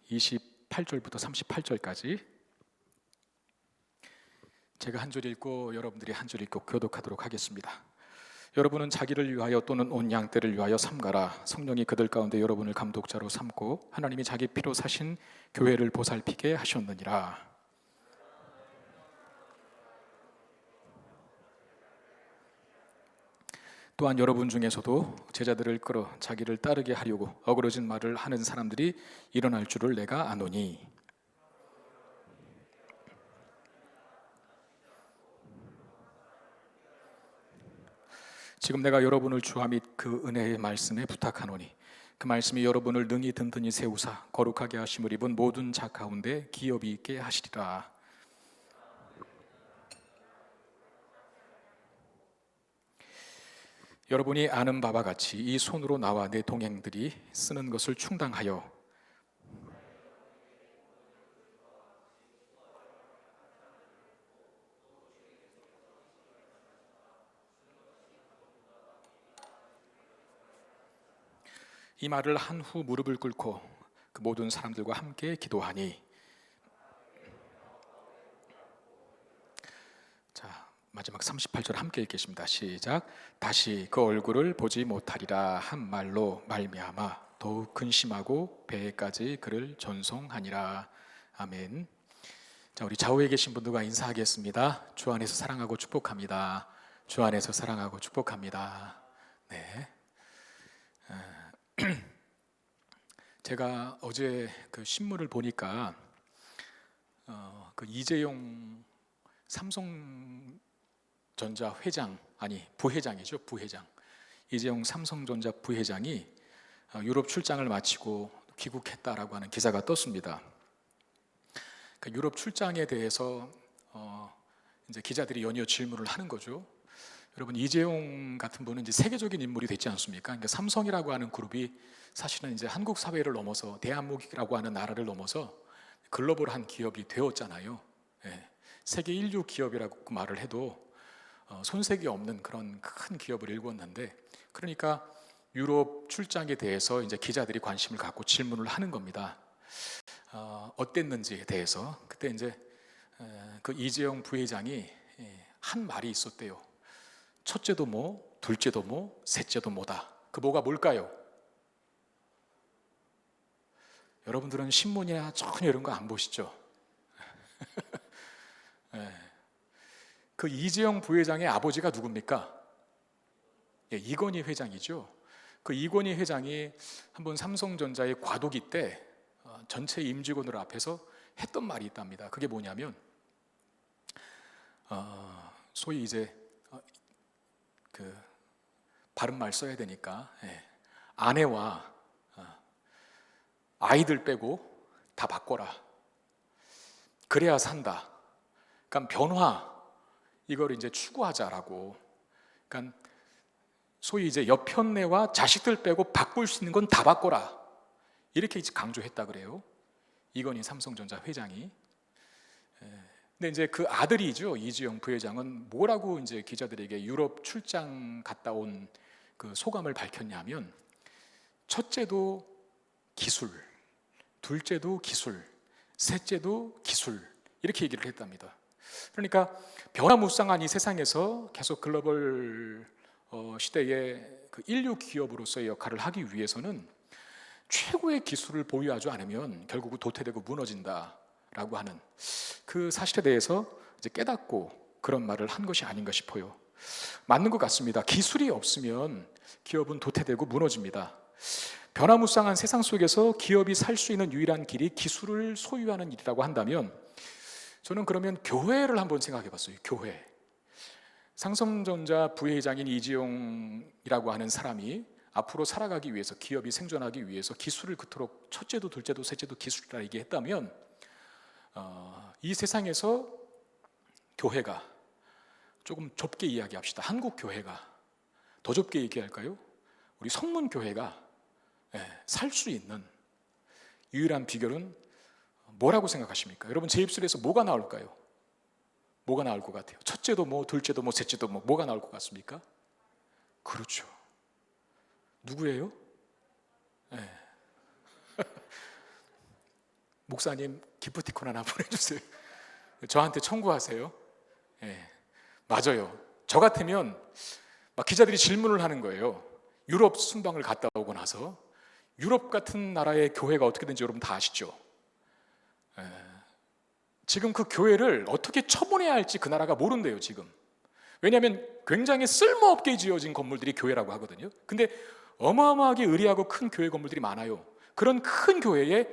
28절부터 38절까지 제가 한 줄 읽고 여러분들이 한 줄 읽고 교독하도록 하겠습니다. 여러분은 자기를 위하여 또는 온 양떼를 위하여 삼가라. 성령이 그들 가운데 여러분을 감독자로 삼고 하나님이 자기 피로 사신 교회를 보살피게 하셨느니라. 또한 여러분 중에서도 제자들을 끌어 자기를 따르게 하려고 어그러진 말을 하는 사람들이 일어날 줄을 내가 아노니, 지금 내가 여러분을 주와 및 그 은혜의 말씀에 부탁하노니 그 말씀이 여러분을 능히 든든히 세우사 거룩하게 하심을 입은 모든 자 가운데 기업이 있게 하시리라. 여러분이 아는 바와 같이 이 손으로 나와 내 동행들이 쓰는 것을 충당하여 이 말을 한 후 무릎을 꿇고 그 모든 사람들과 함께 기도하니. 자, 마지막 38절 함께 읽겠습니다. 시작. 다시 그 얼굴을 보지 못하리라 한 말로 말미암아 더욱 근심하고 배에까지 그를 전송하니라. 아멘. 자, 우리 좌우에 계신 분들과 인사하겠습니다. 주 안에서 사랑하고 축복합니다. 주 안에서 사랑하고 축복합니다. 네. 제가 어제 그 신문을 보니까 그 이재용 삼성전자 회장, 아니 부회장이죠, 부회장. 이재용 삼성전자 부회장이 유럽 출장을 마치고 귀국했다라고 하는 기사가 떴습니다. 그 유럽 출장에 대해서 이제 기자들이 연이어 질문을 하는 거죠. 여러분, 이재용 같은 분은 이제 세계적인 인물이 됐지 않습니까? 그러니까 삼성이라고 하는 그룹이 사실은 이제 한국 사회를 넘어서 대한민국이라고 하는 나라를 넘어서 글로벌한 기업이 되었잖아요. 예, 세계 인류 기업이라고 말을 해도 손색이 없는 그런 큰 기업을 일궜는데, 그러니까 유럽 출장에 대해서 이제 기자들이 관심을 갖고 질문을 하는 겁니다. 어땠는지에 대해서. 그때 이제 그 이재용 부회장이 한 말이 있었대요. 첫째도 뭐, 둘째도 뭐, 셋째도 뭐다. 그 뭐가 뭘까요? 여러분들은 신문이나 전혀 이런 거 안 보시죠? 네. 그 이재용 부회장의 아버지가 누굽니까? 예, 이건희 회장이죠. 그 이건희 회장이 한번 삼성전자의 과도기 때 전체 임직원들 앞에서 했던 말이 있답니다. 그게 뭐냐면 소위 이제 그 바른말 써야 되니까 아내와 아이들 빼고 다 바꿔라. 그래야 산다. 그러니까 변화, 이걸 이제 추구하자라고. 그러니까 소위 이제 여편네와 자식들 빼고 바꿀 수 있는 건 다 바꿔라. 이렇게 이제 강조했다 그래요. 이건희 삼성전자 회장이. 근데 이제 그 아들이죠, 이재용 부회장은 뭐라고 이제 기자들에게 유럽 출장 갔다 온 그 소감을 밝혔냐면, 첫째도 기술, 둘째도 기술, 셋째도 기술, 이렇게 얘기를 했답니다. 그러니까 변화무쌍한 이 세상에서 계속 글로벌 시대의 그 인류 기업으로서의 역할을 하기 위해서는 최고의 기술을 보유하지 않으면 결국은 도태되고 무너진다라고 하는 그 사실에 대해서 이제 깨닫고 그런 말을 한 것이 아닌가 싶어요. 맞는 것 같습니다. 기술이 없으면 기업은 도태되고 무너집니다. 변화무쌍한 세상 속에서 기업이 살 수 있는 유일한 길이 기술을 소유하는 일이라고 한다면, 저는 그러면 교회를 한번 생각해 봤어요. 교회. 삼성전자 부회장인 이재용이라고 하는 사람이 앞으로 살아가기 위해서, 기업이 생존하기 위해서 기술을 그토록 첫째도 둘째도 셋째도 기술이라 얘기했다면, 이 세상에서 교회가, 조금 좁게 이야기합시다. 한국 교회가 더 좁게 얘기할까요? 우리 성문교회가 살 수 있는 유일한 비결은 뭐라고 생각하십니까? 여러분, 제 입술에서 뭐가 나올까요? 뭐가 나올 것 같아요? 첫째도 뭐, 둘째도 뭐, 셋째도 뭐, 뭐가 나올 것 같습니까? 그렇죠. 누구예요? 목사님 기프티콘 하나 보내주세요. 저한테 청구하세요. 예, 맞아요. 저 같으면 막 기자들이 질문을 하는 거예요. 유럽 순방을 갔다 오고 나서 유럽 같은 나라의 교회가 어떻게 되는지 여러분 다 아시죠? 예, 지금 그 교회를 어떻게 처분해야 할지 그 나라가 모른대요 지금. 왜냐하면 굉장히 쓸모없게 지어진 건물들이 교회라고 하거든요. 근데 어마어마하게 의리하고 큰 교회 건물들이 많아요. 그런 큰 교회에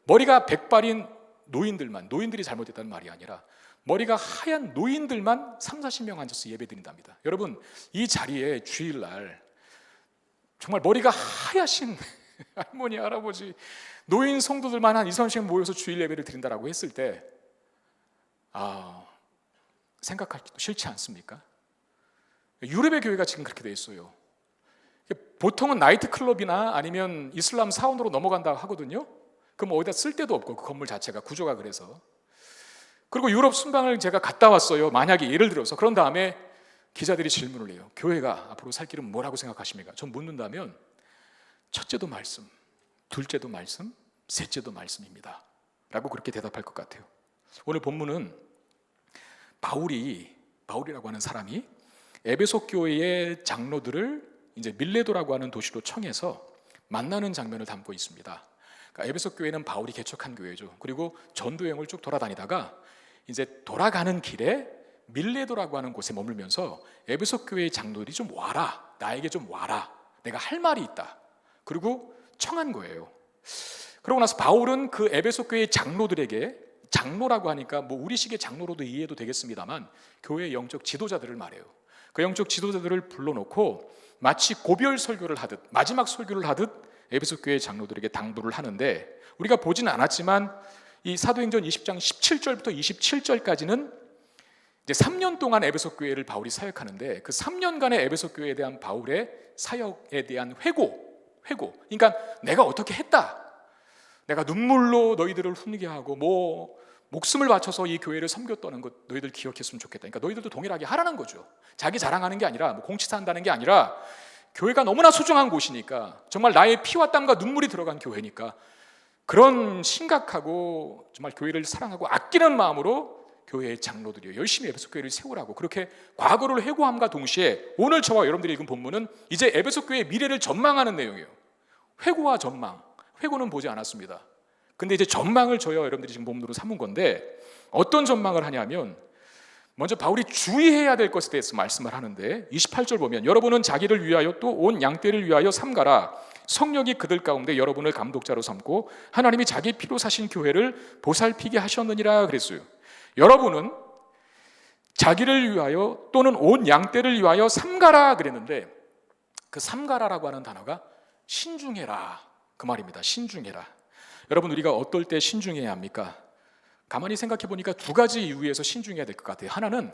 머리가 백발인 노인들만, 노인들이 잘못했다는 말이 아니라 머리가 하얀 노인들만 30-40명 앉아서 예배 드린답니다. 여러분, 이 자리에 주일날 정말 머리가 하얗신 할머니, 할아버지, 노인 성도들만 한 20-30명 모여서 주일 예배를 드린다라고 했을 때 생각하기도 싫지 않습니까? 유럽의 교회가 지금 그렇게 돼 있어요. 보통은 나이트클럽이나 아니면 이슬람 사원으로 넘어간다고 하거든요. 그럼 어디다 쓸 데도 없고 그 건물 자체가 구조가 그래서. 그리고 유럽 순방을 제가 갔다 왔어요. 만약에 예를 들어서 그런 다음에 기자들이 질문을 해요. 교회가 앞으로 살 길은 뭐라고 생각하십니까? 전 묻는다면 첫째도 말씀, 둘째도 말씀, 셋째도 말씀입니다 라고 그렇게 대답할 것 같아요. 오늘 본문은 바울이라고 하는 사람이 에베소 교회의 장로들을 이제 밀레도라고 하는 도시로 청해서 만나는 장면을 담고 있습니다. 그러니까 에베소 교회는 바울이 개척한 교회죠. 그리고 전도 여행을 쭉 돌아다니다가 이제 돌아가는 길에 밀레도라고 하는 곳에 머물면서 에베소 교회의 장로들이 좀 와라, 나에게 좀 와라, 내가 할 말이 있다. 그리고 청한 거예요. 그러고 나서 바울은 그 에베소 교회의 장로들에게, 장로라고 하니까 뭐 우리식의 장로로도 이해도 되겠습니다만 교회의 영적 지도자들을 말해요. 그 영적 지도자들을 불러놓고 마치 고별 설교를 하듯, 마지막 설교를 하듯 에베소 교회 장로들에게 당부를 하는데, 우리가 보지는 않았지만 이 사도행전 20장 17절부터 27절까지는 이제 3년 동안 에베소 교회를 바울이 사역하는데, 그 3년간의 에베소 교회에 대한 바울의 사역에 대한 회고. 그러니까 내가 어떻게 했다, 내가 눈물로 너희들을 훈계게 하고 뭐 목숨을 바쳐서 이 교회를 섬겼다는 것 너희들 기억했으면 좋겠다. 그러니까 너희들도 동일하게 하라는 거죠. 자기 자랑하는 게 아니라, 뭐 공치사 한다는 게 아니라, 교회가 너무나 소중한 곳이니까, 정말 나의 피와 땀과 눈물이 들어간 교회니까 그런 심각하고 정말 교회를 사랑하고 아끼는 마음으로 교회의 장로들이 열심히 에베소 교회를 세우라고 그렇게 과거를 회고함과 동시에 오늘 저와 여러분들이 읽은 본문은 이제 에베소 교회의 미래를 전망하는 내용이에요. 회고와 전망. 회고는 보지 않았습니다. 근데 이제 전망을 저와 여러분들이 지금 본문으로 삼은 건데, 어떤 전망을 하냐면 먼저 바울이 주의해야 될 것에 대해서 말씀을 하는데, 28절 보면 여러분은 자기를 위하여 또 온 양떼를 위하여 삼가라. 성령이 그들 가운데 여러분을 감독자로 삼고 하나님이 자기 피로 사신 교회를 보살피게 하셨느니라 그랬어요. 여러분은 자기를 위하여 또는 온 양떼를 위하여 삼가라 그랬는데, 그 삼가라라고 하는 단어가 신중해라 그 말입니다. 신중해라. 여러분, 우리가 어떨 때 신중해야 합니까? 가만히 생각해 보니까 두 가지 이유에서 신중해야 될 것 같아요. 하나는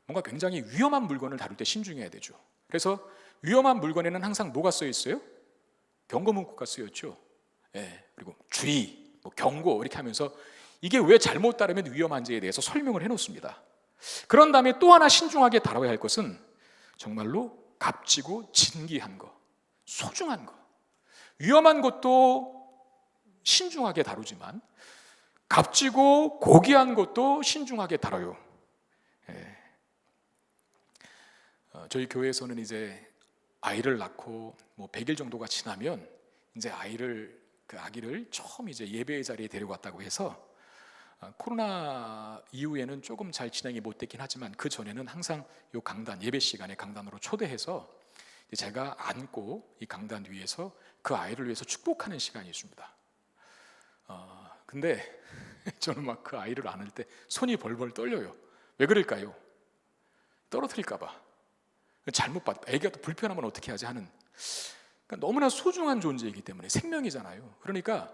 뭔가 굉장히 위험한 물건을 다룰 때 신중해야 되죠. 그래서 위험한 물건에는 항상 뭐가 쓰여 있어요? 경고 문구가 쓰여 있죠. 그리고 주의, 뭐 경고 이렇게 하면서 이게 왜 잘못 따르면 위험한지에 대해서 설명을 해놓습니다. 그런 다음에 또 하나 신중하게 다뤄야 할 것은 정말로 값지고 진귀한 거, 소중한 거. 위험한 것도 신중하게 다루지만 값지고 고귀한 것도 신중하게 다뤄요. 저희 교회에서는 이제 아이를 낳고 뭐 100일 정도가 지나면 이제 그 아기를 처음 이제 예배의 자리에 데려갔다고 해서, 코로나 이후에는 조금 잘 진행이 못 됐긴 하지만 그 전에는 항상 이 강단, 예배 시간에 강단으로 초대해서 제가 안고 이 강단 위에서 그 아이를 위해서 축복하는 시간이 있습니다. 근데 저는 막 그 아이를 안을 때 손이 벌벌 떨려요. 왜 그럴까요? 떨어뜨릴까 봐. 잘못 받, 애기가 또 불편하면 어떻게 하지 하는, 그러니까 너무나 소중한 존재이기 때문에, 생명이잖아요. 그러니까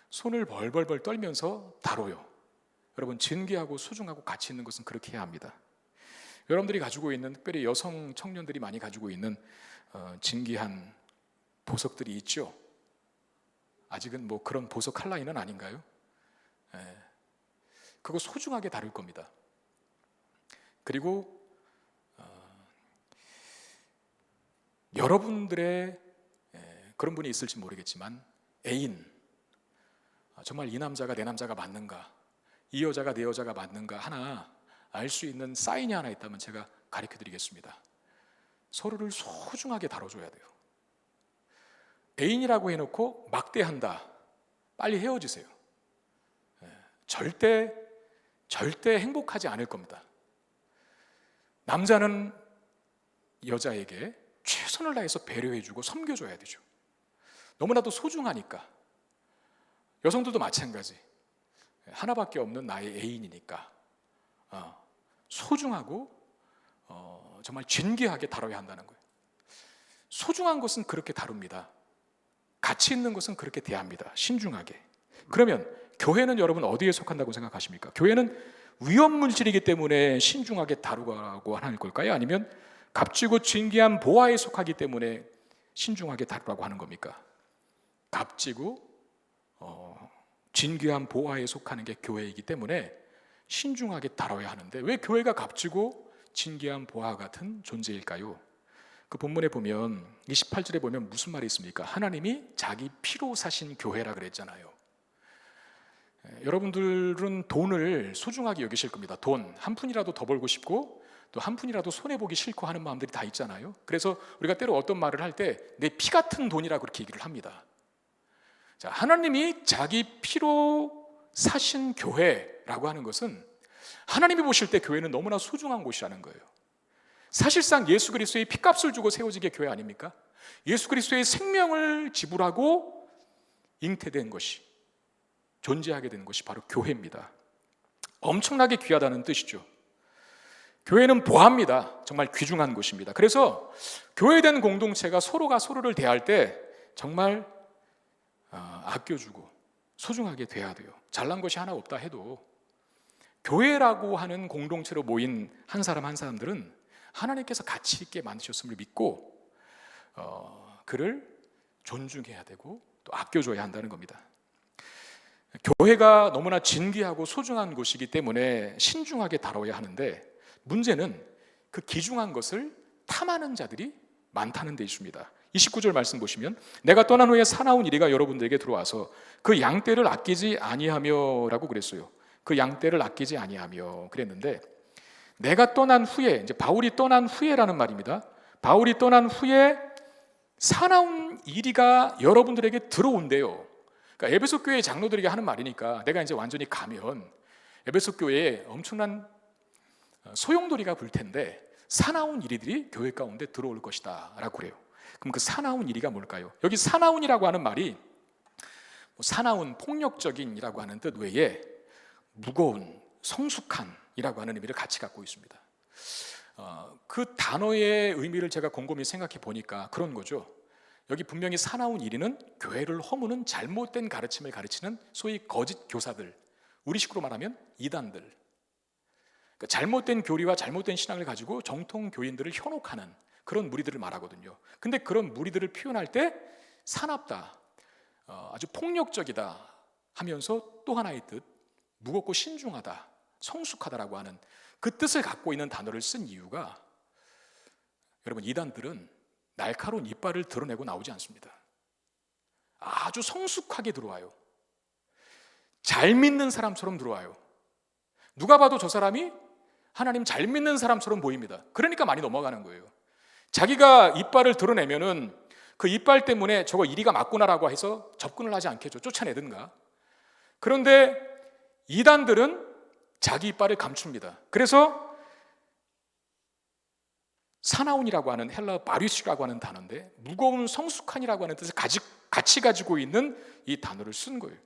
손을 벌벌벌 떨면서 다뤄요. 여러분, 진귀하고 소중하고 가치 있는 것은 그렇게 해야 합니다. 여러분들이 가지고 있는, 특별히 여성 청년들이 많이 가지고 있는 진귀한 보석들이 있죠. 아직은 뭐 그런 보석 할 나이는 아닌가요? 그거 소중하게 다룰 겁니다. 그리고 여러분들의 그런 분이 있을지 모르겠지만 애인, 정말 이 남자가 내 남자가 맞는가, 이 여자가 내 여자가 맞는가 하나 알 수 있는 사인이 하나 있다면 제가 가르쳐 드리겠습니다. 서로를 소중하게 다뤄줘야 돼요. 애인이라고 해놓고 막대한다, 빨리 헤어지세요. 절대 행복하지 않을 겁니다. 남자는 여자에게 최선을 다해서 배려해주고 섬겨줘야 되죠. 너무나도 소중하니까. 여성들도 마찬가지. 하나밖에 없는 나의 애인이니까 소중하고 정말 진귀하게 다뤄야 한다는 거예요. 소중한 것은 그렇게 다룹니다. 가치 있는 것은 그렇게 대합니다. 신중하게. 그러면 교회는 여러분 어디에 속한다고 생각하십니까? 교회는 위험물질이기 때문에 신중하게 다루라고 하는 걸까요? 아니면 값지고 진귀한 보화에 속하기 때문에 신중하게 다루라고 하는 겁니까? 값지고 진귀한 보화에 속하는 게 교회이기 때문에 신중하게 다뤄야 하는데, 왜 교회가 값지고 진귀한 보화 같은 존재일까요? 그 본문에 보면 28절에 보면 무슨 말이 있습니까? 하나님이 자기 피로 사신 교회라 그랬잖아요. 여러분들은 돈을 소중하게 여기실 겁니다. 돈 한 푼이라도 더 벌고 싶고 또 한 푼이라도 손해보기 싫고 하는 마음들이 다 있잖아요. 그래서 우리가 때로 어떤 말을 할 때 내 피 같은 돈이라고 그렇게 얘기를 합니다. 자, 하나님이 자기 피로 사신 교회라고 하는 것은 하나님이 보실 때 교회는 너무나 소중한 곳이라는 거예요. 사실상 예수 그리스도의 피값을 주고 세워진 게 교회 아닙니까? 예수 그리스도의 생명을 지불하고 잉태된 것이, 존재하게 된 것이 바로 교회입니다. 엄청나게 귀하다는 뜻이죠. 교회는 보합니다. 정말 귀중한 곳입니다. 그래서 교회된 공동체가 서로가 서로를 대할 때 정말 아껴주고 소중하게 돼야 돼요. 잘난 것이 하나 없다 해도 교회라고 하는 공동체로 모인 한 사람들은 하나님께서 가치 있게 만드셨음을 믿고 그를 존중해야 되고 또 아껴줘야 한다는 겁니다. 교회가 너무나 진귀하고 소중한 곳이기 때문에 신중하게 다뤄야 하는데, 문제는 그 귀중한 것을 탐하는 자들이 많다는 데 있습니다. 29절 말씀 보시면 내가 떠난 후에 사나운 이리가 여러분들에게 들어와서 그 양떼를 아끼지 아니하며 라고 그랬어요. 그 양떼를 아끼지 아니하며 그랬는데, 내가 떠난 후에, 이제 바울이 떠난 후에라는 말입니다. 바울이 떠난 후에 사나운 이리가 여러분들에게 들어온대요. 그러니까 에베소 교회 장로들에게 하는 말이니까 내가 이제 완전히 가면 에베소 교회에 엄청난 소용돌이가 불 텐데 사나운 이리들이 교회 가운데 들어올 것이다 라고 그래요. 그럼 그 사나운 이리가 뭘까요? 여기 사나운이라고 하는 말이 사나운, 폭력적인이라고 하는 뜻 외에 무거운, 성숙한이라고 하는 의미를 같이 갖고 있습니다. 그 단어의 의미를 제가 곰곰이 생각해 보니까 그런 거죠. 여기 분명히 사나운 이리는 교회를 허무는 잘못된 가르침을 가르치는 소위 거짓 교사들, 우리식으로 말하면 이단들, 그러니까 잘못된 교리와 잘못된 신앙을 가지고 정통 교인들을 현혹하는 그런 무리들을 말하거든요. 근데 그런 무리들을 표현할 때 사납다, 아주 폭력적이다 하면서 또 하나의 뜻, 무겁고 신중하다, 성숙하다라고 하는 그 뜻을 갖고 있는 단어를 쓴 이유가, 여러분, 이단들은 날카로운 이빨을 드러내고 나오지 않습니다. 아주 성숙하게 들어와요. 잘 믿는 사람처럼 들어와요. 누가 봐도 저 사람이 하나님 잘 믿는 사람처럼 보입니다. 그러니까 많이 넘어가는 거예요. 자기가 이빨을 드러내면은 그 이빨 때문에 저거 이리가 맞구나라고 해서 접근을 하지 않겠죠. 쫓아내든가. 그런데 이단들은 자기 이빨을 감춥니다. 그래서 사나운이라고 하는 헬라어 바리스라고 하는 단어인데 무거운 성숙한이라고 하는 뜻을 같이 가지고 있는 이 단어를 쓴 거예요.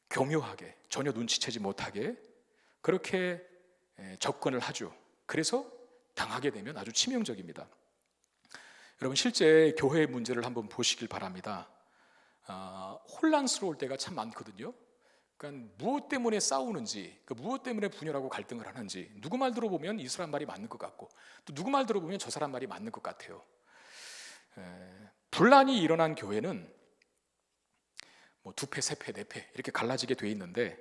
교묘하게, 전혀 눈치채지 못하게 그렇게 접근을 하죠. 그래서 당하게 되면 아주 치명적입니다. 여러분, 실제 교회의 문제를 한번 보시길 바랍니다. 혼란스러울 때가 참 많거든요. 그러니까 무엇 때문에 싸우는지, 무엇 때문에 분열하고 갈등을 하는지, 누구 말 들어보면 이 사람 말이 맞는 것 같고 또 누구 말 들어보면 저 사람 말이 맞는 것 같아요. 분란이 일어난 교회는 뭐 2패, 3패, 4패 이렇게 갈라지게 돼 있는데,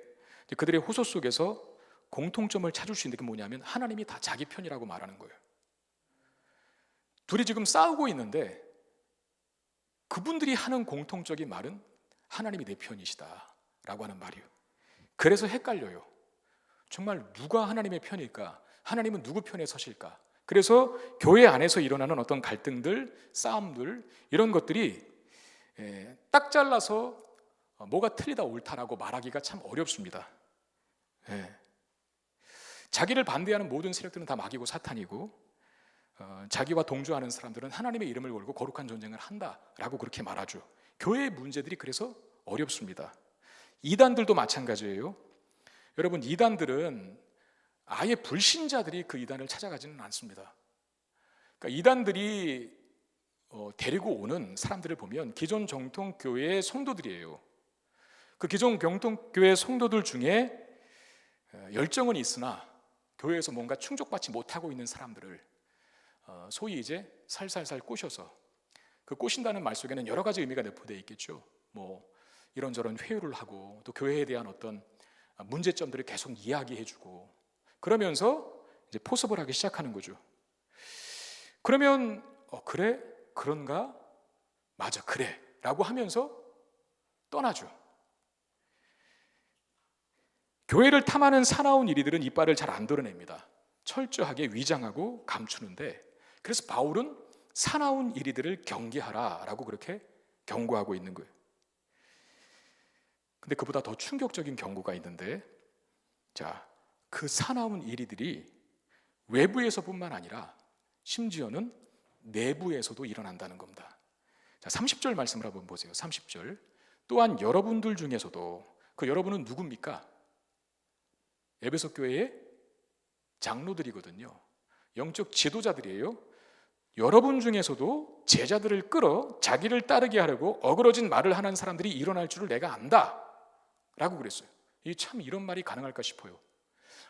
그들의 호소 속에서 공통점을 찾을 수 있는 게 뭐냐면 하나님이 다 자기 편이라고 말하는 거예요. 둘이 지금 싸우고 있는데 그분들이 하는 공통적인 말은 하나님이 내 편이시다 라고 하는 말이에요. 그래서 헷갈려요. 정말 누가 하나님의 편일까? 하나님은 누구 편에 서실까? 그래서 교회 안에서 일어나는 어떤 갈등들, 싸움들, 이런 것들이 딱 잘라서 뭐가 틀리다 옳다라고 말하기가 참 어렵습니다. 자기를 반대하는 모든 세력들은 다 마귀고 사탄이고, 자기와 동조하는 사람들은 하나님의 이름을 걸고 거룩한 전쟁을 한다라고 그렇게 말하죠. 교회의 문제들이 그래서 어렵습니다. 이단들도 마찬가지예요. 여러분, 이단들은 아예 불신자들이 그 이단을 찾아가지는 않습니다. 그러니까 이단들이 데리고 오는 사람들을 보면 기존 정통교회의 성도들이에요. 그 기존 정통교회 성도들 중에 열정은 있으나 교회에서 뭔가 충족받지 못하고 있는 사람들을 소위 이제 살살살 꼬셔서, 그 꼬신다는 말 속에는 여러 가지 의미가 내포되어 있겠죠. 뭐 이런저런 회유를 하고 또 교회에 대한 어떤 문제점들을 계속 이야기해주고, 그러면서 이제 포섭을 하기 시작하는 거죠. 그러면 그래? 그런가? 맞아, 그래 라고 하면서 떠나죠. 교회를 탐하는 사나운 이리들은 이빨을 잘 안 드러냅니다. 철저하게 위장하고 감추는데, 그래서 바울은 사나운 이리들을 경계하라 라고 그렇게 경고하고 있는 거예요. 근데 그보다 더 충격적인 경고가 있는데, 자, 그 사나운 이리들이 외부에서뿐만 아니라 심지어는 내부에서도 일어난다는 겁니다. 자, 30절 말씀을 한번 보세요. 30절. 또한 여러분들 중에서도, 그 여러분은 누굽니까? 에베소 교회의 장로들이거든요. 영적 지도자들이에요. 여러분 중에서도 제자들을 끌어 자기를 따르게 하려고 어그러진 말을 하는 사람들이 일어날 줄을 내가 안다 라고 그랬어요. 이 참 이런 말이 가능할까 싶어요.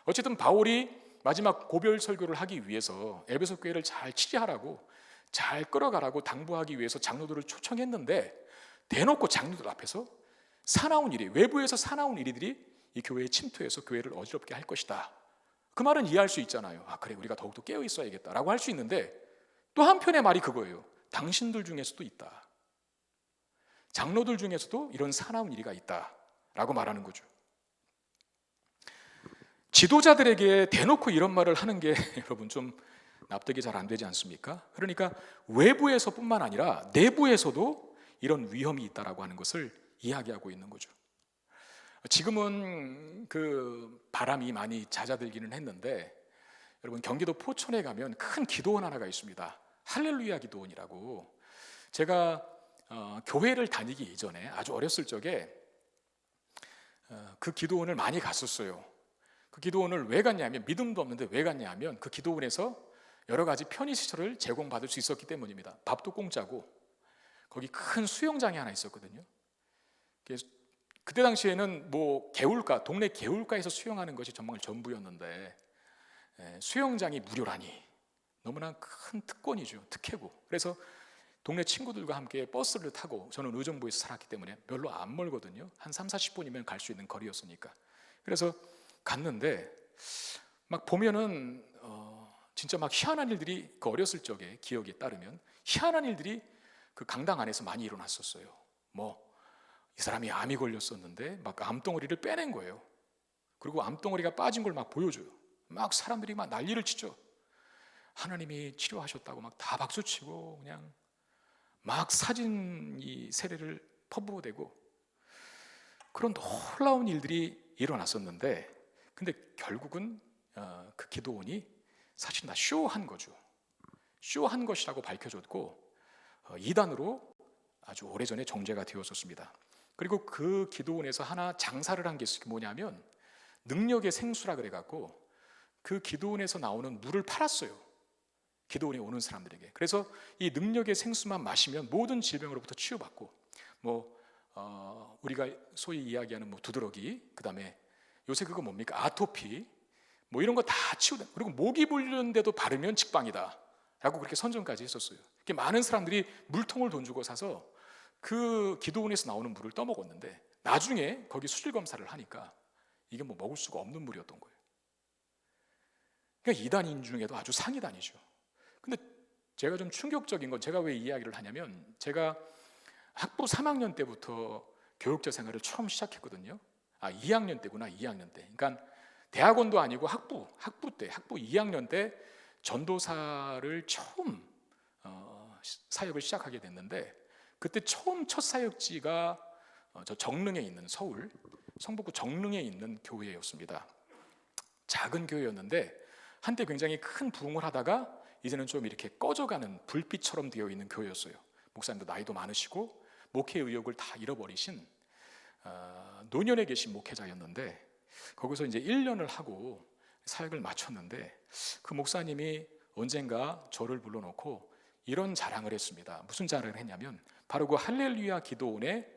어쨌든 바울이 마지막 고별 설교를 하기 위해서 에베소 교회를 잘 치리하라고, 잘 끌어가라고 당부하기 위해서 장로들을 초청했는데, 대놓고 장로들 앞에서 사나운 일이, 외부에서 사나운 이리들이 이 교회에 침투해서 교회를 어지럽게 할 것이다. 그 말은 이해할 수 있잖아요. 아, 그래, 우리가 더욱더 깨어 있어야겠다라고 할 수 있는데, 또 한편의 말이 그거예요. 당신들 중에서도 있다. 장로들 중에서도 이런 사나운 이리가 있다라고 말하는 거죠. 지도자들에게 대놓고 이런 말을 하는 게 여러분 좀 납득이 잘 안 되지 않습니까? 그러니까 외부에서뿐만 아니라 내부에서도 이런 위험이 있다라고 하는 것을 이야기하고 있는 거죠. 지금은 그 바람이 많이 잦아들기는 했는데, 여러분 경기도 포천에 가면 큰 기도원 하나가 있습니다. 할렐루야 기도원이라고. 제가 교회를 다니기 이전에 아주 어렸을 적에 그 기도원을 많이 갔었어요. 그 기도원을 왜 갔냐면, 믿음도 없는데 왜 갔냐면 그 기도원에서 여러 가지 편의시설을 제공받을 수 있었기 때문입니다. 밥도 공짜고, 거기 큰 수영장이 하나 있었거든요. 그래서 그때 당시에는 뭐 개울가, 동네 개울가에서 수영하는 것이 정말 전부였는데, 수영장이 무료라니 너무나 큰 특권이죠. 특혜고. 그래서 동네 친구들과 함께 버스를 타고, 저는 의정부에서 살았기 때문에 별로 안 멀거든요. 한 30-40분이면 갈 수 있는 거리였으니까. 그래서 갔는데 막 보면은 진짜 막 희한한 일들이, 그 어렸을 적에 기억에 따르면 희한한 일들이 그 강당 안에서 많이 일어났었어요. 뭐 이 사람이 암이 걸렸었는데 막 암덩어리를 빼낸 거예요. 그리고 암덩어리가 빠진 걸 막 보여줘요. 막 사람들이 막 난리를 치죠. 하나님이 치료하셨다고 막 다 박수치고 그냥 막 사진 이 세례를 퍼부어대고, 그런 놀라운 일들이 일어났었는데, 근데 결국은 그 기도원이 사실 다 쇼한 거죠. 쇼한 것이라고 밝혀졌고, 이단으로 아주 오래전에 정죄가 되었었습니다. 그리고 그 기도원에서 하나 장사를 한 게 뭐냐면 능력의 생수라 그래갖고 그 기도원에서 나오는 물을 팔았어요. 기도원에 오는 사람들에게. 그래서 이 능력의 생수만 마시면 모든 질병으로부터 치유받고, 뭐 우리가 소위 이야기하는 뭐 두드러기, 그 다음에 요새 그거 뭡니까? 아토피, 뭐 이런 거 다 치유돼. 그리고 모기 물리는데도 바르면 직방이다 라고 그렇게 선전까지 했었어요. 많은 사람들이 물통을 돈 주고 사서 그 기도원에서 나오는 물을 떠먹었는데, 나중에 거기 수질 검사를 하니까 이게 뭐 먹을 수가 없는 물이었던 거예요. 그러니까 이단인 중에도 아주 상이단이죠. 근데 제가 좀 충격적인 건, 제가 왜 이 이야기를 하냐면, 제가 학부 3학년 때부터 교육자 생활을 처음 시작했거든요. 2학년 때구나. 2학년 때. 그러니까 대학원도 아니고 학부 때, 학부 2학년 때 전도사를 처음 사역을 시작하게 됐는데, 그때 처음 첫 사역지가 저 정릉에 있는, 서울 성북구 정릉에 있는 교회였습니다. 작은 교회였는데 한때 굉장히 큰 부흥을 하다가 이제는 좀 이렇게 꺼져가는 불빛처럼 되어 있는 교회였어요. 목사님도 나이도 많으시고 목회 의욕을 다 잃어버리신 노년에 계신 목회자였는데, 거기서 이제 1년을 하고 사역을 마쳤는데, 그 목사님이 언젠가 저를 불러놓고 이런 자랑을 했습니다. 무슨 자랑을 했냐면, 바로 그 할렐루야 기도원의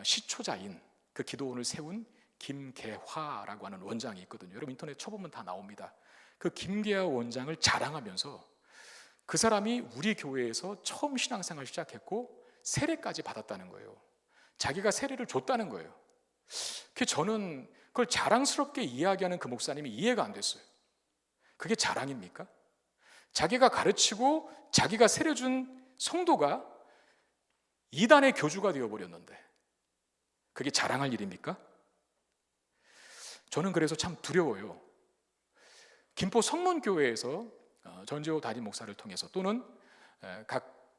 시초자인, 그 기도원을 세운 김계화라고 하는 원장이 있거든요. 여러분 인터넷 쳐보면 다 나옵니다. 그 김계화 원장을 자랑하면서 그 사람이 우리 교회에서 처음 신앙생활을 시작했고 세례까지 받았다는 거예요. 자기가 세례를 줬다는 거예요. 저는 그걸 자랑스럽게 이야기하는 그 목사님이 이해가 안 됐어요. 그게 자랑입니까? 자기가 가르치고 자기가 세례 준 성도가 이단의 교주가 되어버렸는데 그게 자랑할 일입니까? 저는 그래서 참 두려워요. 김포 성문교회에서 전재호 담임 목사를 통해서, 또는 각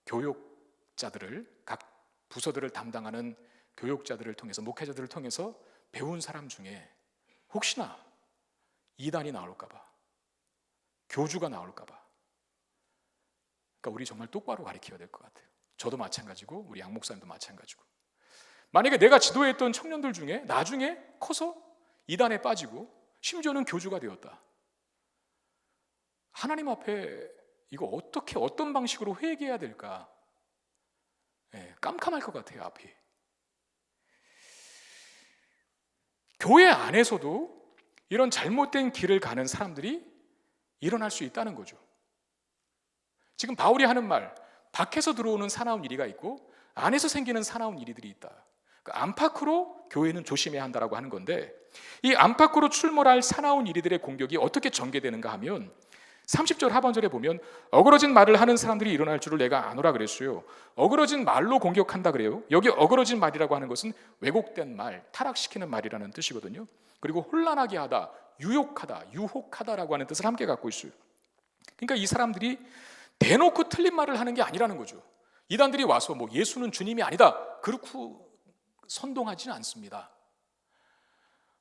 교육자들을, 각 부서들을 담당하는 교육자들을 통해서, 목회자들을 통해서 배운 사람 중에 혹시나 이단이 나올까 봐, 교주가 나올까 봐, 그러니까 우리 정말 똑바로 가르쳐야 될 것 같아요. 저도 마찬가지고 우리 양 목사님도 마찬가지고. 만약에 내가 지도했던 청년들 중에 나중에 커서 이단에 빠지고 심지어는 교주가 되었다, 하나님 앞에 이거 어떻게, 어떤 방식으로 회개해야 될까? 깜깜할 것 같아요, 앞이. 교회 안에서도 이런 잘못된 길을 가는 사람들이 일어날 수 있다는 거죠. 지금 바울이 하는 말, 밖에서 들어오는 사나운 이리가 있고 안에서 생기는 사나운 이리들이 있다. 안팎으로 교회는 조심해야 한다라고 하는 건데, 이 안팎으로 출몰할 사나운 이리들의 공격이 어떻게 전개되는가 하면 30절 하반절에 보면 어그러진 말을 하는 사람들이 일어날 줄을 내가 아노라 그랬어요. 어그러진 말로 공격한다 그래요. 여기 어그러진 말이라고 하는 것은 왜곡된 말, 타락시키는 말이라는 뜻이거든요. 그리고 혼란하게 하다, 유혹하다, 유혹하다라고 하는 뜻을 함께 갖고 있어요. 그러니까 이 사람들이 대놓고 틀린 말을 하는 게 아니라는 거죠. 이단들이 와서 뭐 예수는 주님이 아니다, 그렇고 선동하지는 않습니다.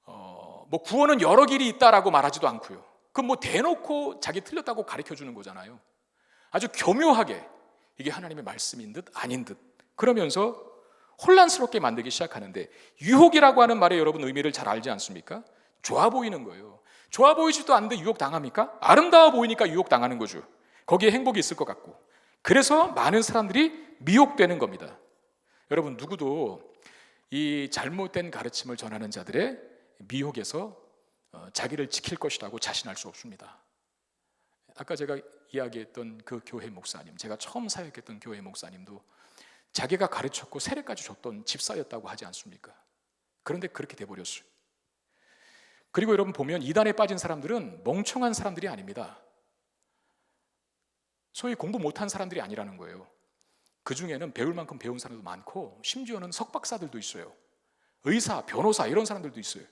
뭐 구원은 여러 길이 있다라고 말하지도 않고요. 그럼 뭐 대놓고 자기 틀렸다고 가르쳐 주는 거잖아요. 아주 교묘하게 이게 하나님의 말씀인 듯 아닌 듯 그러면서 혼란스럽게 만들기 시작하는데, 유혹이라고 하는 말의 여러분 의미를 잘 알지 않습니까? 좋아 보이는 거예요. 좋아 보이지도 않는데 유혹 당합니까? 아름다워 보이니까 유혹 당하는 거죠. 거기에 행복이 있을 것 같고. 그래서 많은 사람들이 미혹되는 겁니다. 여러분 누구도 이 잘못된 가르침을 전하는 자들의 미혹에서 자기를 지킬 것이라고 자신할 수 없습니다. 아까 제가 이야기했던 그 교회 목사님, 제가 처음 사역했던 교회 목사님도 자기가 가르쳤고 세례까지 줬던 집사였다고 하지 않습니까? 그런데 그렇게 돼버렸어요. 그리고 여러분 보면 이단에 빠진 사람들은 멍청한 사람들이 아닙니다. 소위 공부 못한 사람들이 아니라는 거예요. 그 중에는 배울 만큼 배운 사람도 많고 심지어는 석박사들도 있어요. 의사, 변호사 이런 사람들도 있어요.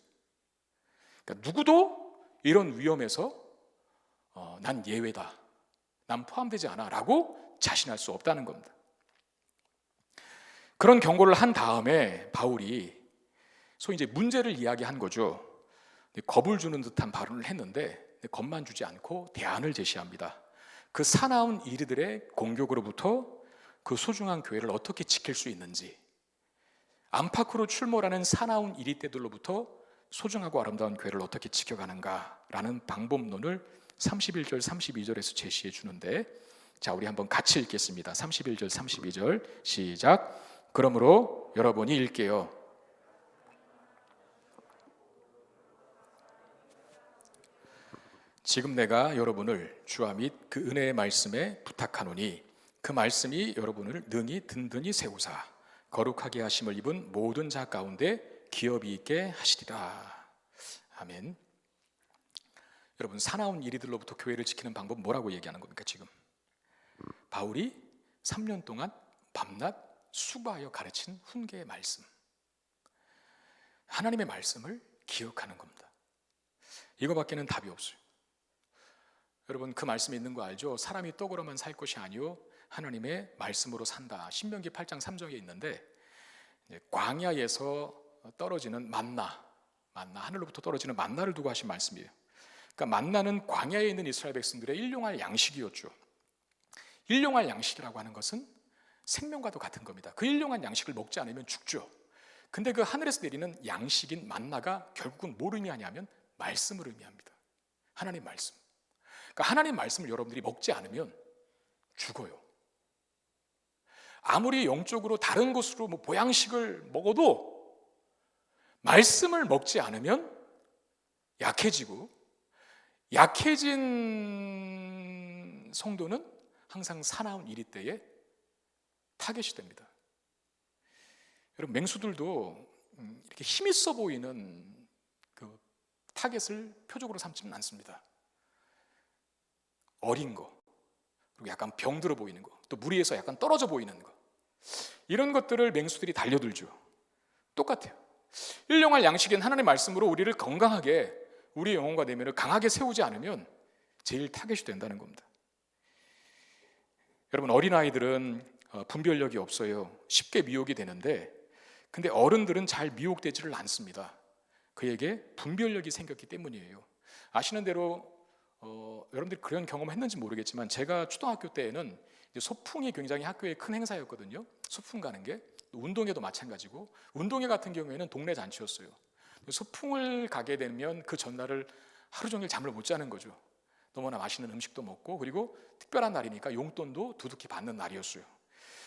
그러니까 누구도 이런 위험에서 난 예외다, 난 포함되지 않아 라고 자신할 수 없다는 겁니다. 그런 경고를 한 다음에 바울이 소위 이제 문제를 이야기한 거죠. 겁을 주는 듯한 발언을 했는데 겁만 주지 않고 대안을 제시합니다. 그 사나운 이리들의 공격으로부터 그 소중한 교회를 어떻게 지킬 수 있는지, 안팎으로 출몰하는 사나운 이리떼들로부터 소중하고 아름다운 교회를 어떻게 지켜가는가라는 방법론을 31절 32절에서 제시해 주는데, 자 우리 한번 같이 읽겠습니다. 31절 32절 시작. 그러므로 여러분이 읽게요. 지금 내가 여러분을 주와 및 그 은혜의 말씀에 부탁하노니 그 말씀이 여러분을 능히 든든히 세우사 거룩하게 하심을 입은 모든 자 가운데 기업이 있게 하시리라. 아멘. 여러분 사나운 이리들로부터 교회를 지키는 방법 뭐라고 얘기하는 겁니까? 지금 바울이 3년 동안 밤낮 수고하여 가르친 훈계의 말씀, 하나님의 말씀을 기억하는 겁니다. 이거밖에는 답이 없어요. 여러분 그 말씀이 있는 거 알죠? 사람이 떡으로만 살 것이 아니요 하나님의 말씀으로 산다. 신명기 8장 3절에 있는데 광야에서 떨어지는 만나, 하늘로부터 떨어지는 만나를 두고 하신 말씀이에요. 그러니까 만나는 광야에 있는 이스라엘 백성들의 일용할 양식이었죠. 일용할 양식이라고 하는 것은 생명과도 같은 겁니다. 그 일용할 양식을 먹지 않으면 죽죠. 근데 그 하늘에서 내리는 양식인 만나가 결국은 뭘 의미하냐면 말씀을 의미합니다. 하나님 말씀. 그러니까 하나님 말씀을 여러분들이 먹지 않으면 죽어요. 아무리 영적으로 다른 것으로 보양식을 먹어도 말씀을 먹지 않으면 약해지고, 약해진 성도는 항상 사나운 이리 때에 타겟이 됩니다. 여러분 맹수들도 이렇게 힘 있어 보이는 그 타겟을 표적으로 삼지는 않습니다. 어린 거, 그리고 약간 병들어 보이는 거, 또 무리에서 약간 떨어져 보이는 거, 이런 것들을 맹수들이 달려들죠. 똑같아요. 일용할 양식인 하나님의 말씀으로 우리를 건강하게, 우리의 영혼과 내면을 강하게 세우지 않으면 제일 타겟이 된다는 겁니다. 여러분 어린아이들은 분별력이 없어요. 쉽게 미혹이 되는데, 근데 어른들은 잘 미혹되지를 않습니다. 그에게 분별력이 생겼기 때문이에요. 아시는 대로 여러분들이 그런 경험을 했는지 모르겠지만, 제가 초등학교 때에는 소풍이 굉장히 학교의 큰 행사였거든요. 소풍 가는 게. 운동회도 마찬가지고, 운동회 같은 경우에는 동네 잔치였어요. 소풍을 가게 되면 그 전날을 하루 종일 잠을 못 자는 거죠. 너무나 맛있는 음식도 먹고, 그리고 특별한 날이니까 용돈도 두둑히 받는 날이었어요.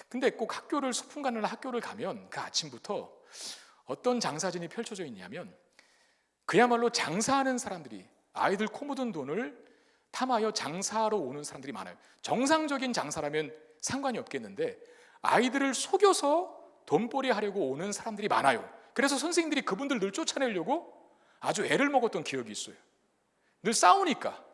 근데 꼭 소풍 가는 날 학교를 가면 그 아침부터 어떤 장사진이 펼쳐져 있냐면, 그야말로 장사하는 사람들이 아이들 코 묻은 돈을 탐하여 장사하러 오는 사람들이 많아요. 정상적인 장사라면 상관이 없겠는데 아이들을 속여서 돈벌이 하려고 오는 사람들이 많아요. 그래서 선생님들이 그분들 늘 쫓아내려고 아주 애를 먹었던 기억이 있어요. 늘 싸우니까.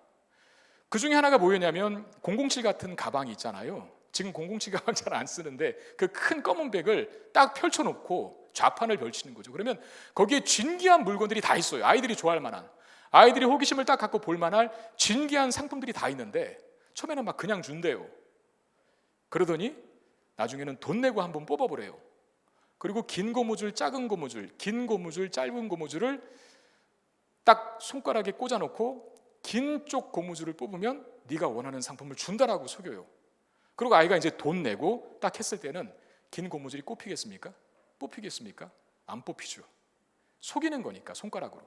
그 중에 하나가 뭐였냐면 007 같은 가방이 있잖아요. 지금 007 가방 잘 안 쓰는데 그 큰 검은 백을 딱 펼쳐놓고 좌판을 걸치는 거죠. 그러면 거기에 진귀한 물건들이 다 있어요. 아이들이 좋아할 만한, 아이들이 호기심을 딱 갖고 볼 만한 진귀한 상품들이 다 있는데 처음에는 막 그냥 준대요. 그러더니 나중에는 돈 내고 한번 뽑아보래요. 그리고 긴 고무줄, 작은 고무줄, 긴 고무줄, 짧은 고무줄을 딱 손가락에 꽂아놓고 긴 쪽 고무줄을 뽑으면 네가 원하는 상품을 준다라고 속여요. 그리고 아이가 이제 돈 내고 딱 했을 때는 긴 고무줄이 꼽히겠습니까? 뽑히겠습니까? 안 뽑히죠. 속이는 거니까, 손가락으로.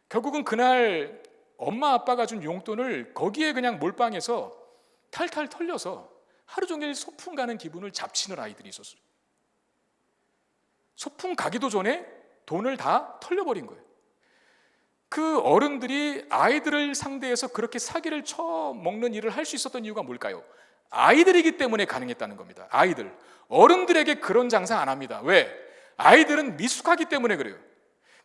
결국은 그날 엄마 아빠가 준 용돈을 거기에 그냥 몰빵해서 탈탈 털려서 하루 종일 소풍 가는 기분을 잡치는 아이들이 있었어요. 소풍 가기도 전에 돈을 다 털려버린 거예요. 그 어른들이 아이들을 상대해서 그렇게 사기를 쳐먹는 일을 할 수 있었던 이유가 뭘까요? 아이들이기 때문에 가능했다는 겁니다. 아이들. 어른들에게 그런 장사 안 합니다. 왜? 아이들은 미숙하기 때문에 그래요.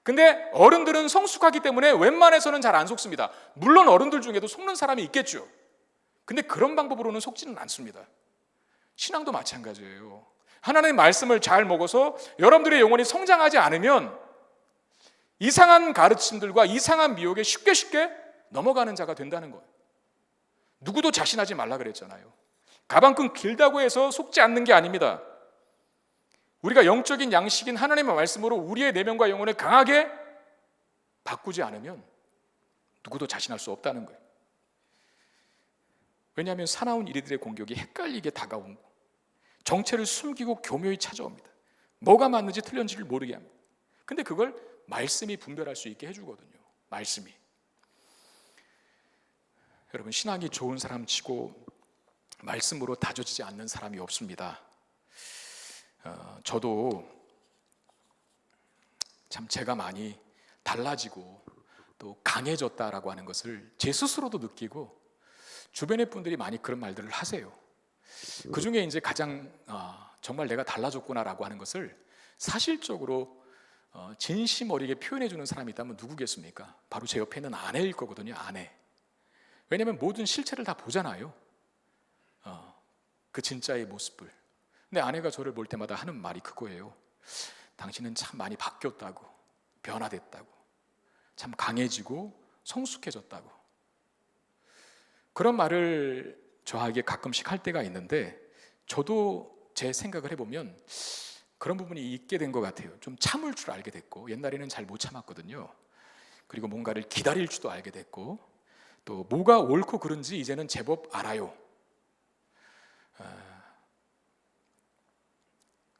근데 어른들은 성숙하기 때문에 웬만해서는 잘 안 속습니다. 물론 어른들 중에도 속는 사람이 있겠죠. 근데 그런 방법으로는 속지는 않습니다. 신앙도 마찬가지예요. 하나님의 말씀을 잘 먹어서 여러분들의 영혼이 성장하지 않으면 이상한 가르침들과 이상한 미혹에 쉽게 넘어가는 자가 된다는 거예요. 누구도 자신하지 말라 그랬잖아요. 가방끈 길다고 해서 속지 않는 게 아닙니다. 우리가 영적인 양식인 하나님의 말씀으로 우리의 내면과 영혼을 강하게 바꾸지 않으면 누구도 자신할 수 없다는 거예요. 왜냐하면 사나운 이리들의 공격이 헷갈리게 다가오고 정체를 숨기고 교묘히 찾아옵니다. 뭐가 맞는지 틀렸는지를 모르게 합니다. 근데 그걸 말씀이 분별할 수 있게 해주거든요. 말씀이. 여러분 신앙이 좋은 사람 치고 말씀으로 다져지지 않는 사람이 없습니다. 저도 참 제가 많이 달라지고 또 강해졌다라고 하는 것을 제 스스로도 느끼고 주변의 분들이 많이 그런 말들을 하세요. 그 중에 이제 가장 정말 내가 달라졌구나라고 하는 것을 사실적으로 진심 어리게 표현해 주는 사람이 있다면 누구겠습니까? 바로 제 옆에 있는 아내일 거거든요. 아내. 왜냐하면 모든 실체를 다 보잖아요. 그 진짜의 모습을. 근데 아내가 저를 볼 때마다 하는 말이 그거예요. 당신은 참 많이 바뀌었다고, 변화됐다고, 참 강해지고 성숙해졌다고. 그런 말을 저에게 가끔씩 할 때가 있는데, 저도 제 생각을 해보면 그런 부분이 있게 된 것 같아요. 좀 참을 줄 알게 됐고, 옛날에는 잘 못 참았거든요. 그리고 뭔가를 기다릴 줄도 알게 됐고, 또 뭐가 옳고 그른지 이제는 제법 알아요.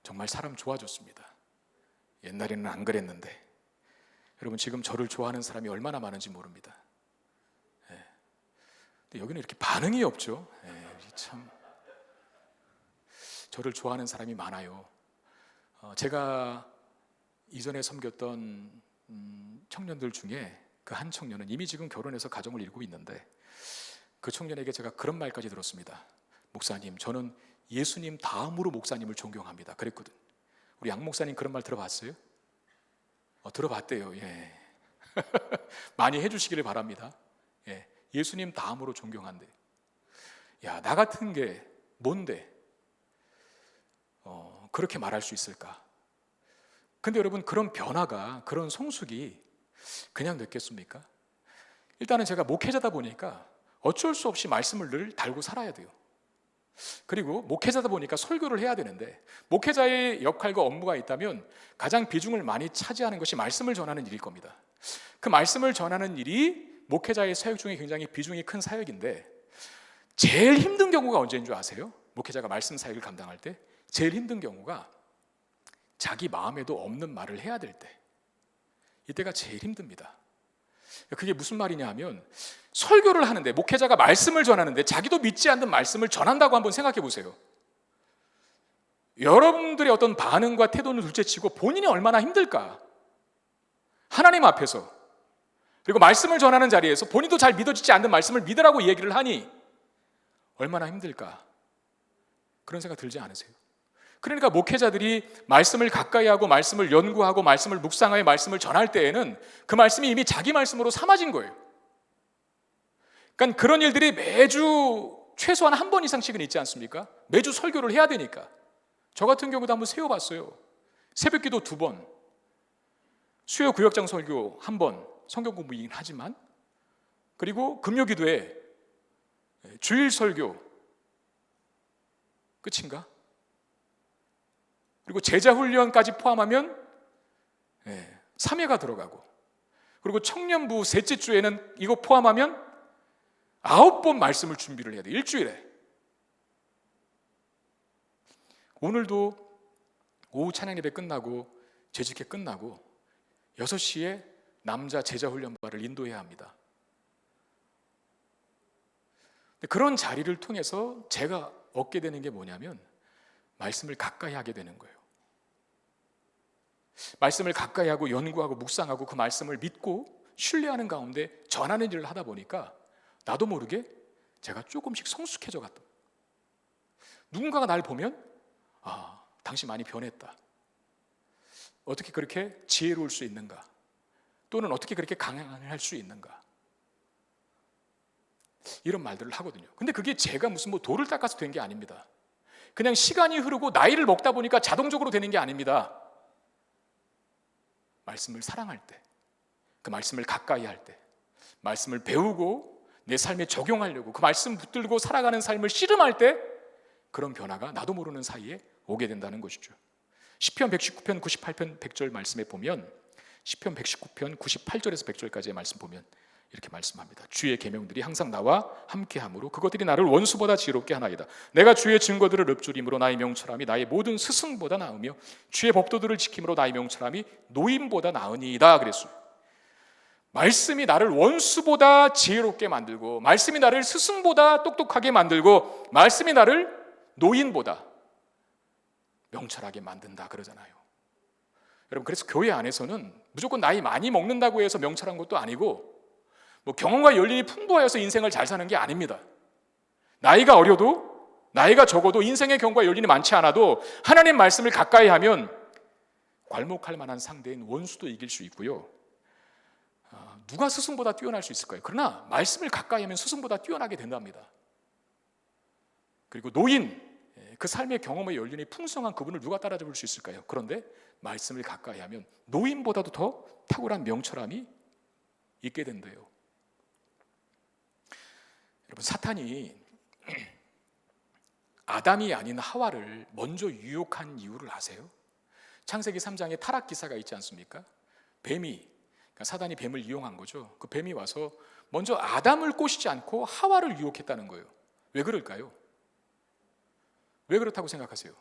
정말 사람 좋아졌습니다. 옛날에는 안 그랬는데. 여러분, 지금 저를 좋아하는 사람이 얼마나 많은지 모릅니다. 근데 여기는 이렇게 반응이 없죠. 참 저를 좋아하는 사람이 많아요. 제가 이전에 섬겼던 청년들 중에 그 한 청년은 이미 지금 결혼해서 가정을 이루고 있는데, 그 청년에게 제가 그런 말까지 들었습니다. 목사님, 저는 예수님 다음으로 목사님을 존경합니다. 그랬거든. 우리 양 목사님 그런 말 들어봤어요? 들어봤대요. 예. 많이 해주시기를 바랍니다. 예. 예수님 다음으로 존경한대. 야, 나 같은 게 뭔데 그렇게 말할 수 있을까? 근데 여러분, 그런 변화가, 그런 성숙이 그냥 됐겠습니까? 일단은 제가 목회자다 보니까 어쩔 수 없이 말씀을 늘 달고 살아야 돼요. 그리고 목회자다 보니까 설교를 해야 되는데, 목회자의 역할과 업무가 있다면 가장 비중을 많이 차지하는 것이 말씀을 전하는 일일 겁니다. 그 말씀을 전하는 일이 목회자의 사역 중에 굉장히 비중이 큰 사역인데, 제일 힘든 경우가 언제인 줄 아세요? 목회자가 말씀 사역을 감당할 때 제일 힘든 경우가 자기 마음에도 없는 말을 해야 될 때, 이때가 제일 힘듭니다. 그게 무슨 말이냐 하면, 설교를 하는데, 목회자가 말씀을 전하는데 자기도 믿지 않는 말씀을 전한다고 한번 생각해 보세요. 여러분들의 어떤 반응과 태도는 둘째치고 본인이 얼마나 힘들까? 하나님 앞에서, 그리고 말씀을 전하는 자리에서 본인도 잘 믿어지지 않는 말씀을 믿으라고 얘기를 하니 얼마나 힘들까? 그런 생각 들지 않으세요? 그러니까 목회자들이 말씀을 가까이 하고 말씀을 연구하고 말씀을 묵상하여 말씀을 전할 때에는 그 말씀이 이미 자기 말씀으로 삼아진 거예요. 그러니까 그런 일들이 매주 최소한 한 번 이상씩은 있지 않습니까? 매주 설교를 해야 되니까. 저 같은 경우도 한번 세워봤어요. 새벽기도 2번, 수요 구역장 설교 1번, 성경 공부이긴 하지만, 그리고 금요기도에 주일 설교 끝인가? 그리고 제자훈련까지 포함하면 3회가 들어가고, 그리고 청년부 셋째 주에는 이거 포함하면 9번 말씀을 준비를 해야 돼, 일주일에. 오늘도 오후 찬양 예배 끝나고 재직회 끝나고 6시에 남자 제자훈련반을 인도해야 합니다. 그런 자리를 통해서 제가 얻게 되는 게 뭐냐면, 말씀을 가까이 하게 되는 거예요. 말씀을 가까이 하고 연구하고 묵상하고 그 말씀을 믿고 신뢰하는 가운데 전하는 일을 하다 보니까 나도 모르게 제가 조금씩 성숙해져 갔다. 누군가가 날 보면, 당신 많이 변했다. 어떻게 그렇게 지혜로울 수 있는가? 또는 어떻게 그렇게 강할 수 있는가? 이런 말들을 하거든요. 근데 그게 제가 무슨 돌을 닦아서 된 게 아닙니다. 그냥 시간이 흐르고 나이를 먹다 보니까 자동적으로 되는 게 아닙니다. 말씀을 사랑할 때, 그 말씀을 가까이 할 때, 말씀을 배우고 내 삶에 적용하려고 그 말씀 붙들고 살아가는 삶을 씨름할 때, 그런 변화가 나도 모르는 사이에 오게 된다는 것이죠. 시편 119편 98편 100절 말씀에 보면, 시편 119편 98절에서 100절까지의 말씀 보면 이렇게 말씀합니다. 주의 계명들이 항상 나와 함께하므로 그것들이 나를 원수보다 지혜롭게 하나이다. 내가 주의 증거들을 읊조림으로 나의 명철함이 나의 모든 스승보다 나으며 주의 법도들을 지킴으로 나의 명철함이 노인보다 나으니이다. 그랬어요. 말씀이 나를 원수보다 지혜롭게 만들고, 말씀이 나를 스승보다 똑똑하게 만들고, 말씀이 나를 노인보다 명철하게 만든다 그러잖아요. 여러분, 그래서 교회 안에서는 무조건 나이 많이 먹는다고 해서 명철한 것도 아니고, 경험과 연륜이 풍부하여서 인생을 잘 사는 게 아닙니다. 나이가 어려도, 나이가 적어도, 인생의 경험과 연륜이 많지 않아도 하나님 말씀을 가까이 하면 괄목할 만한 상대인 원수도 이길 수 있고요. 누가 스승보다 뛰어날 수 있을까요? 그러나 말씀을 가까이 하면 스승보다 뛰어나게 된답니다. 그리고 노인, 그 삶의 경험의 연륜이 풍성한 그분을 누가 따라잡을 수 있을까요? 그런데 말씀을 가까이 하면 노인보다도 더 탁월한 명철함이 있게 된대요. 여러분, 사탄이 아담이 아닌 하와를 먼저 유혹한 이유를 아세요? 창세기 3장에 타락 기사가 있지 않습니까? 뱀이, 그러니까 사단이 뱀을 이용한 거죠. 그 뱀이 와서 먼저 아담을 꼬시지 않고 하와를 유혹했다는 거예요. 왜 그럴까요? 왜 그렇다고 생각하세요?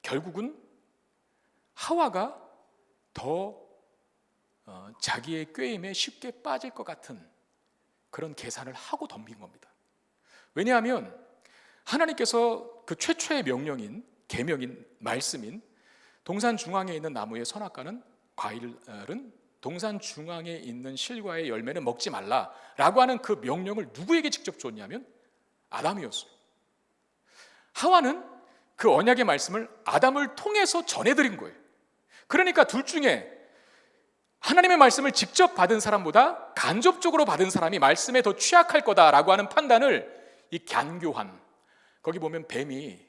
결국은 하와가 더 자기의 꾀임에 쉽게 빠질 것 같은 그런 계산을 하고 덤빈 겁니다. 왜냐하면 하나님께서 그 최초의 명령인, 계명인, 말씀인 동산 중앙에 있는 나무의 선악과는, 과일은 동산 중앙에 있는 실과의 열매는 먹지 말라라고 하는 그 명령을 누구에게 직접 줬냐면 아담이었어요. 하와는 그 언약의 말씀을 아담을 통해서 전해드린 거예요. 그러니까 둘 중에 하나님의 말씀을 직접 받은 사람보다 간접적으로 받은 사람이 말씀에 더 취약할 거다라고 하는 판단을 이 간교한, 거기 보면 뱀이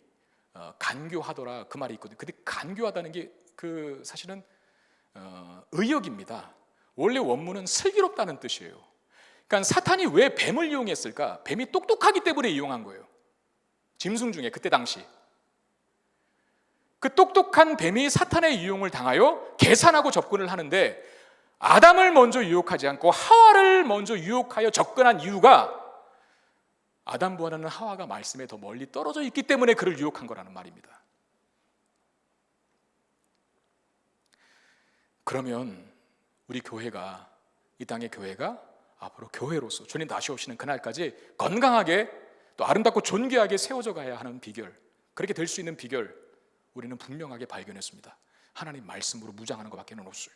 간교하더라 그 말이 있거든요. 근데 간교하다는 게 그 사실은 의역입니다. 원래 원문은 슬기롭다는 뜻이에요. 그러니까 사탄이 왜 뱀을 이용했을까? 뱀이 똑똑하기 때문에 이용한 거예요. 짐승 중에 그때 당시 그 똑똑한 뱀이 사탄의 이용을 당하여 계산하고 접근을 하는데, 아담을 먼저 유혹하지 않고 하와를 먼저 유혹하여 접근한 이유가 아담보다는 하와가 말씀에 더 멀리 떨어져 있기 때문에 그를 유혹한 거라는 말입니다. 그러면 우리 교회가, 이 땅의 교회가 앞으로 교회로서 주님 다시 오시는 그날까지 건강하게 또 아름답고 존귀하게 세워져 가야 하는 비결, 그렇게 될 수 있는 비결, 우리는 분명하게 발견했습니다. 하나님 말씀으로 무장하는 것밖에는 없어요.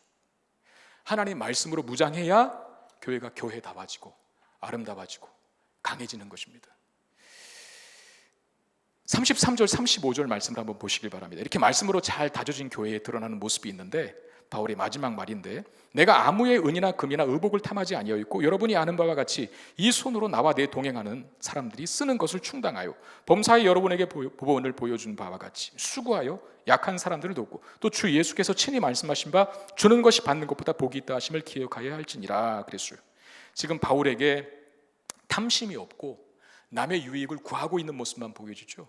하나님 말씀으로 무장해야 교회가 교회다워지고 아름다워지고 강해지는 것입니다. 33절 35절 말씀을 한번 보시길 바랍니다. 이렇게 말씀으로 잘 다져진 교회에 드러나는 모습이 있는데, 바울의 마지막 말인데, 내가 아무의 은이나 금이나 의복을 탐하지 아니하였고 여러분이 아는 바와 같이 이 손으로 나와 내 동행하는 사람들이 쓰는 것을 충당하여 범사에 여러분에게 보원을 보여준 바와 같이 수고하여 약한 사람들을 돕고 또 주 예수께서 친히 말씀하신 바 주는 것이 받는 것보다 복이 있다 하심을 기억하여야 할지니라 그랬어요. 지금 바울에게 탐심이 없고 남의 유익을 구하고 있는 모습만 보여주죠.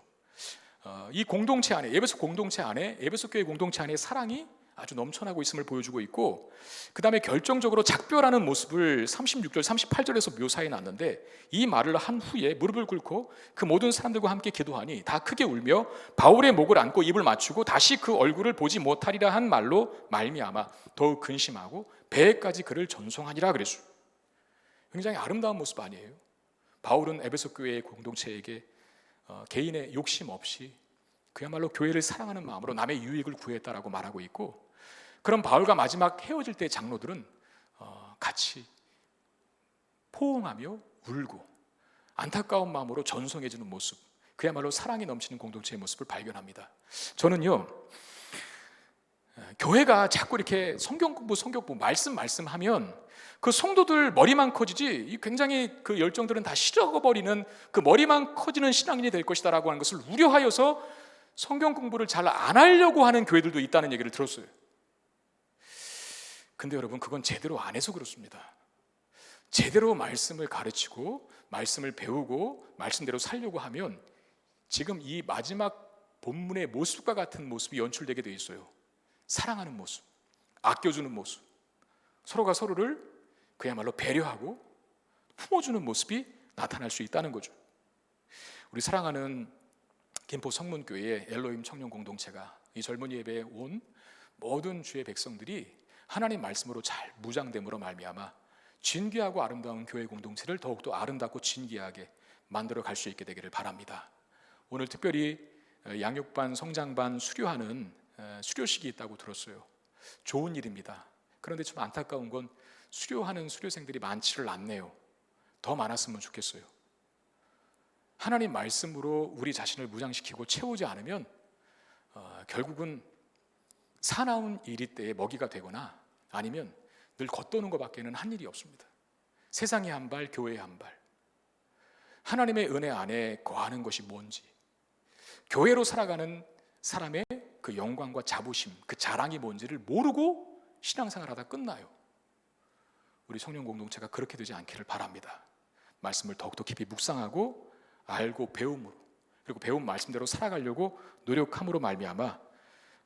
이 공동체 안에, 에베소 공동체 안에, 에베소 교회 공동체 안에 사랑이 아주 넘쳐나고 있음을 보여주고 있고, 그 다음에 결정적으로 작별하는 모습을 36절 38절에서 묘사해 놨는데, 이 말을 한 후에 무릎을 꿇고 그 모든 사람들과 함께 기도하니 다 크게 울며 바울의 목을 안고 입을 맞추고 다시 그 얼굴을 보지 못하리라 한 말로 말미암아 더욱 근심하고 배에까지 그를 전송하니라 그랬어요. 굉장히 아름다운 모습 아니에요? 바울은 에베소 교회의 공동체에게 개인의 욕심 없이 그야말로 교회를 사랑하는 마음으로 남의 유익을 구했다라고 말하고 있고, 그런 바울과 마지막 헤어질 때 장로들은 같이 포옹하며 울고 안타까운 마음으로 전송해주는 모습, 그야말로 사랑이 넘치는 공동체의 모습을 발견합니다. 저는요, 교회가 자꾸 이렇게 성경 공부 말씀하면 그 성도들 머리만 커지지 굉장히 그 열정들은 다 식어버리는, 그 머리만 커지는 신앙인이 될 것이다라고 하는 것을 우려하여서 성경 공부를 잘 안 하려고 하는 교회들도 있다는 얘기를 들었어요. 근데 여러분, 그건 제대로 안 해서 그렇습니다. 제대로 말씀을 가르치고 말씀을 배우고 말씀대로 살려고 하면 지금 이 마지막 본문의 모습과 같은 모습이 연출되게 돼 있어요. 사랑하는 모습, 아껴주는 모습, 서로가 서로를 그야말로 배려하고 품어주는 모습이 나타날 수 있다는 거죠. 우리 사랑하는 김포 성문교회의 엘로힘 청년 공동체가 이 젊은이 예배에 온 모든 주의 백성들이 하나님 말씀으로 잘 무장됨으로 말미암아 진귀하고 아름다운 교회 공동체를 더욱더 아름답고 진귀하게 만들어 갈 수 있게 되기를 바랍니다. 오늘 특별히 양육반, 성장반 수료하는 수료식이 있다고 들었어요. 좋은 일입니다. 그런데 좀 안타까운 건 수료하는 수료생들이 많지를 않네요. 더 많았으면 좋겠어요. 하나님 말씀으로 우리 자신을 무장시키고 채우지 않으면 결국은 사나운 일이 때에 먹이가 되거나 아니면 늘 겉도는 것밖에는 한 일이 없습니다. 세상에 한 발, 교회에 한 발. 하나님의 은혜 안에 거하는 것이 뭔지, 교회로 살아가는 사람의 그 영광과 자부심, 그 자랑이 뭔지를 모르고 신앙생활 하다 끝나요. 우리 성령 공동체가 그렇게 되지 않기를 바랍니다. 말씀을 더욱더 깊이 묵상하고 알고 배움으로, 그리고 배운 말씀대로 살아가려고 노력함으로 말미암아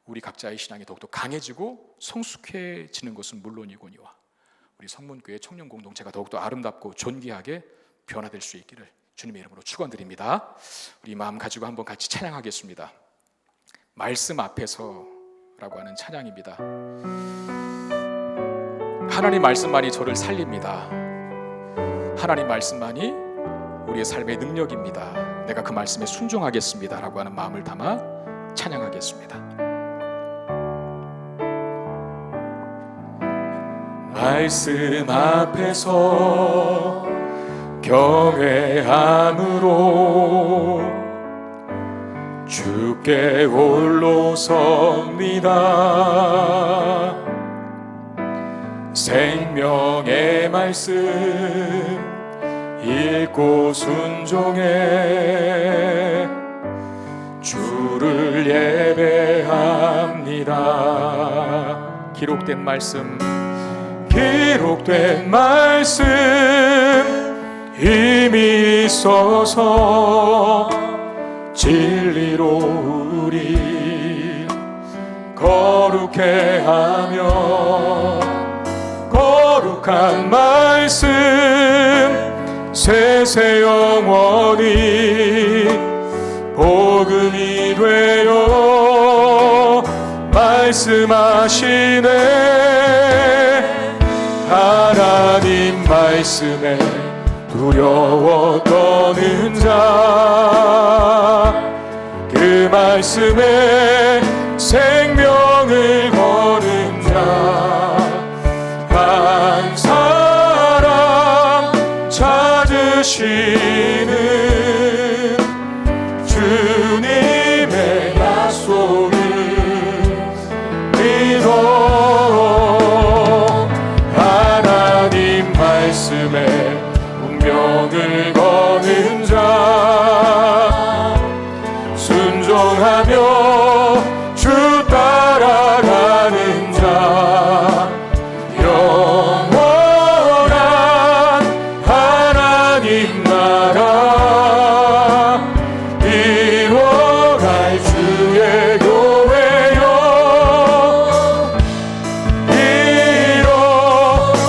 우리 각자의 신앙이 더욱더 강해지고 성숙해지는 것은 물론이거니와 우리 성문교회 청년 공동체가 더욱더 아름답고 존귀하게 변화될 수 있기를 주님의 이름으로 축원드립니다. 우리 마음 가지고 한번 같이 찬양하겠습니다. 말씀 앞에서라고 하는 찬양입니다. 하나님 말씀만이 저를 살립니다. 하나님 말씀만이 우리의 삶의 능력입니다. 내가 그 말씀에 순종하겠습니다 라고 하는 마음을 담아 찬양하겠습니다. 말씀 앞에서 경외함으로 주께 홀로 섭니다. 생명의 말씀 읽고 순종해 주를 예배합니다. 기록된 말씀 힘이 있어서 진리로 우리 거룩해 하며 거룩한 말씀 세세 영원히 복음이 되어 말씀하시네. 하나님 말씀에 두려워 떠는 자, 그 말씀에 생명을 거는 자, 한 사람 찾으시는 주님의 약속을 믿어. 하나님 말씀에 운명을 거는 자, 순종하며 주 따라가는 자, 영원한 하나님 나라 이뤄갈 주의 교회여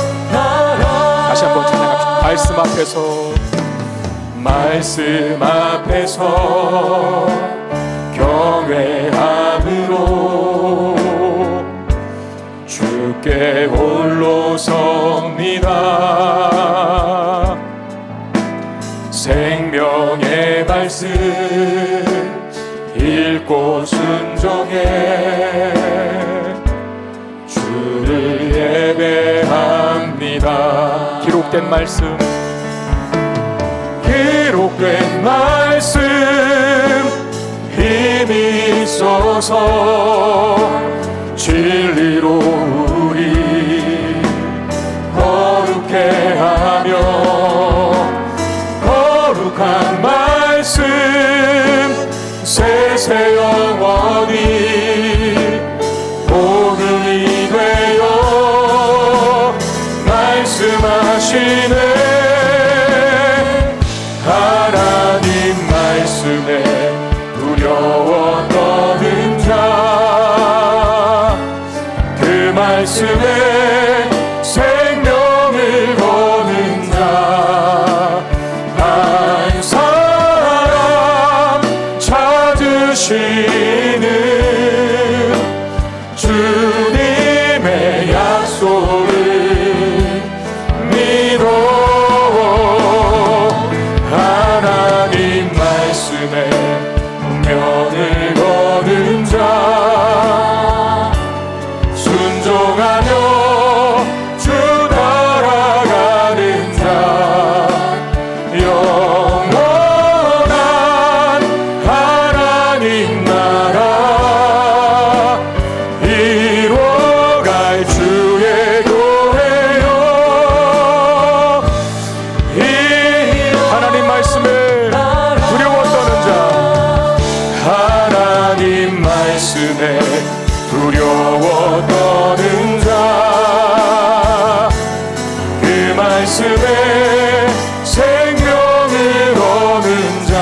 일어나라. 다시 한번 찬양합시다. 말씀 앞에서 경외함으로 주께 홀로 섭니다. 생명의 말씀 읽고 순종해 주를 예배합니다. 기록된 말씀 힘이 있어서 진리로 우리 거룩해 하며 거룩한 말씀 세세 영원히 복음이 되어 말씀하시네. 하나님 말씀에 두려워 떠는 자, 그 말씀에 생명을 거는 자, 한 사람 찾으시는 주님의 약속을 믿어. 하나님 말씀에 운명을 거는 자, 순종하며 주 떠는 자 그 말씀에 생명을 얻는 자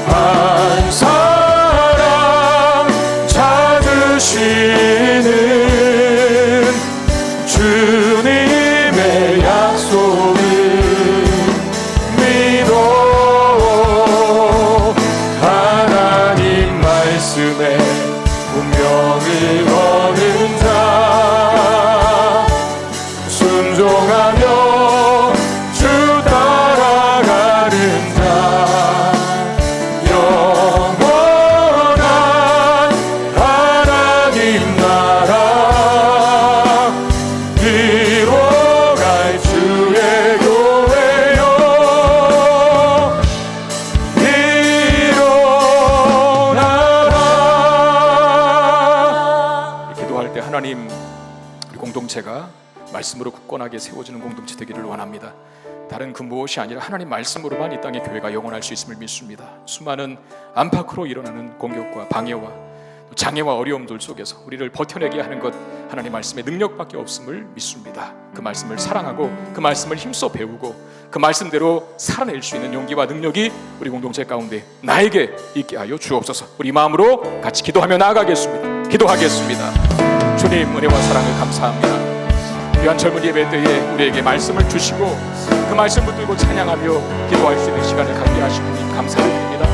한 사람 찾으시는 주님의 약속을 믿어 하나님 말씀에 운명을 얻는 자 순종하며 주 따라가는 자 영원한 하나님 나라 이뤄갈 주의 교회여 일어나라. 기도할 때 하나님 우리 공동체가 말씀으로 굳건하게 세워지는 공동체 되기를 원합니다. 다른 그 무엇이 아니라 하나님 말씀으로만 이 땅의 교회가 영원할 수 있음을 믿습니다. 수많은 안팎으로 일어나는 공격과 방해와 장애와 어려움들 속에서 우리를 버텨내게 하는 것 하나님 말씀의 능력밖에 없음을 믿습니다. 그 말씀을 사랑하고 그 말씀을 힘써 배우고 그 말씀대로 살아낼 수 있는 용기와 능력이 우리 공동체 가운데 나에게 있게 하여 주옵소서. 우리 마음으로 같이 기도하며 나아가겠습니다. 기도하겠습니다. 주님 은혜와 사랑을 감사합니다. 귀한 젊은 예배 때에 우리에게 말씀을 주시고 그 말씀 붙들고 찬양하며 기도할 수 있는 시간을 갖게 하신 주님 감사드립니다.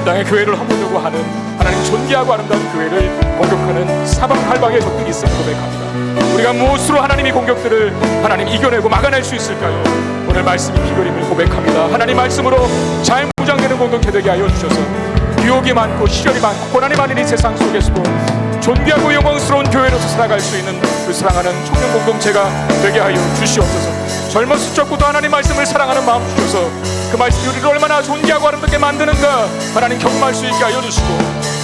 이 땅의 교회를 허무려고 하는 하나님 존귀하고 아름다운 교회를 공격하는 사방팔방의 적들이 있음을 고백합니다. 우리가 무엇으로 하나님의 공격들을 하나님 이겨내고 막아낼 수 있을까요? 오늘 말씀이 비결임을 고백합니다. 하나님 말씀으로 자연무장되는 공동체 되게 하여 주셔서 유혹이 많고 시련이 많고 고난이 많은 이 세상 속에서도 존귀하고 영광스러운 교회로서 살아갈 수 있는 그 사랑하는 청년 공동체가 되게 하여 주시옵소서. 젊었을 적부터 하나님 말씀을 사랑하는 마음 주셔서 그 말씀이 우리를 얼마나 존귀하고 아름답게 만드는가 하나님 경험할 수 있게 하여 주시고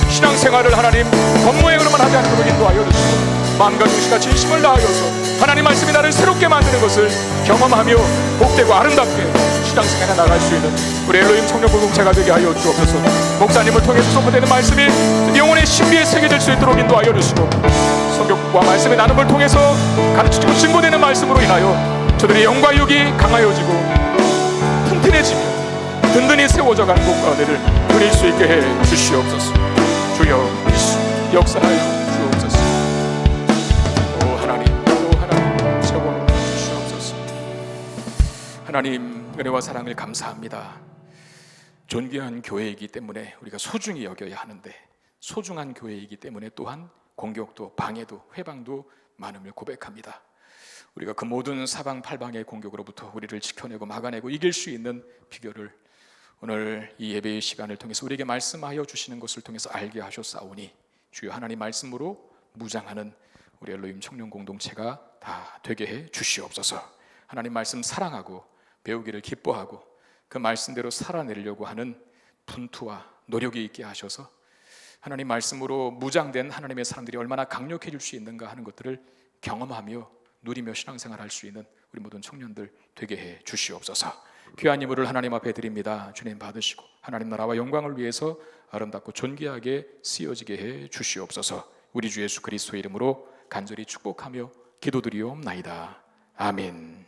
신앙생활을 하나님 겉모양으로만 하지 않도록 인도하여 주시고 마음과 정신과 진심을 다하여서 하나님 말씀이 나를 새롭게 만드는 것을 경험하며 복되고 아름답게 신앙생활에 나갈 수 있는 우리 엘로힘 청년 공동체가 되게 하여 주옵소서. 목사님을 통해서 선포되는 말씀이 영혼의 신비에 새겨질 수 있도록 인도하여 주시고 성경과 말씀의 나눔을 통해서 가르치고 증거되는 말씀으로 인하여 저들의 영과 육이 강하여지고 튼튼해지며 든든히 세워져가는 곳 가운데를 누릴 수 있게 해 주시옵소서. 주여 역사하여 주옵소서. 오 하나님 채워 주시옵소서. 하나님 은혜와 사랑을 감사합니다. 존귀한 교회이기 때문에 우리가 소중히 여겨야 하는데 소중한 교회이기 때문에 또한 공격도 방해도 회방도 많음을 고백합니다. 우리가 그 모든 사방팔방의 공격으로부터 우리를 지켜내고 막아내고 이길 수 있는 비결을 오늘 이 예배의 시간을 통해서 우리에게 말씀하여 주시는 것을 통해서 알게 하셨사오니 주여 하나님 말씀으로 무장하는 우리 엘로힘 청년 공동체가 다 되게 해 주시옵소서. 하나님 말씀 사랑하고 배우기를 기뻐하고 그 말씀대로 살아내려고 하는 분투와 노력이 있게 하셔서 하나님 말씀으로 무장된 하나님의 사람들이 얼마나 강력해질 수 있는가 하는 것들을 경험하며 누리며 신앙생활 할 수 있는 우리 모든 청년들 되게 해 주시옵소서. 귀한 예물을 하나님 앞에 드립니다. 주님 받으시고 하나님 나라와 영광을 위해서 아름답고 존귀하게 쓰여지게 해 주시옵소서. 우리 주 예수 그리스도의 이름으로 간절히 축복하며 기도드리옵나이다. 아멘.